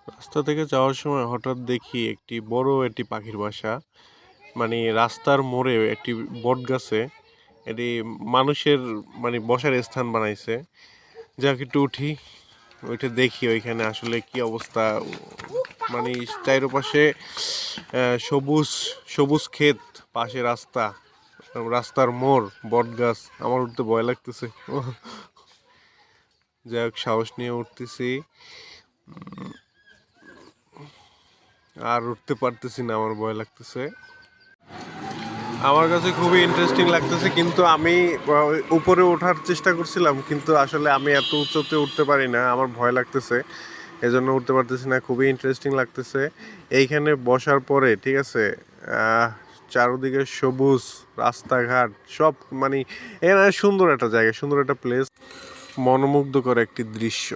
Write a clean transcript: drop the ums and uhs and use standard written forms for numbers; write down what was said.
রাস্তা থেকে যাওয়ার সময় হঠাৎ দেখি একটি পাখির বাসা, মানে রাস্তার মোড়ে একটি বট গাছে এটি মানুষের বসার স্থান বানাইছে। যাক একটু উঠি, ওইটা দেখি ওইখানে আসলে কি অবস্থা। মানে চারপাশে সবুজ সবুজ ক্ষেত, পাশে রাস্তা, রাস্তার মোড়, বট গাছ। আমার উঠতে ভয় লাগতেছে। যাই হোক, সাহস নিয়ে উঠতেছি, আর উঠতে পারতেছি না, আমার ভয় লাগতেছে। আমার কাছে খুবই ইন্টারেস্টিং লাগতেছে, কিন্তু আমি উপরে ওঠার চেষ্টা করছিলাম, কিন্তু আসলে আমি এত উঁচুতে উঠতে পারি না, আমার ভয় লাগতেছে, এজন্য উঠতে পারতেছি না। খুবই ইন্টারেস্টিং লাগতেছে এইখানে বসার পরে। ঠিক আছে, চারদিকে সবুজ, রাস্তাঘাট সব, মানে এখানে সুন্দর একটা জায়গা, সুন্দর একটা প্লেস, মনোমুগ্ধকর একটি দৃশ্য।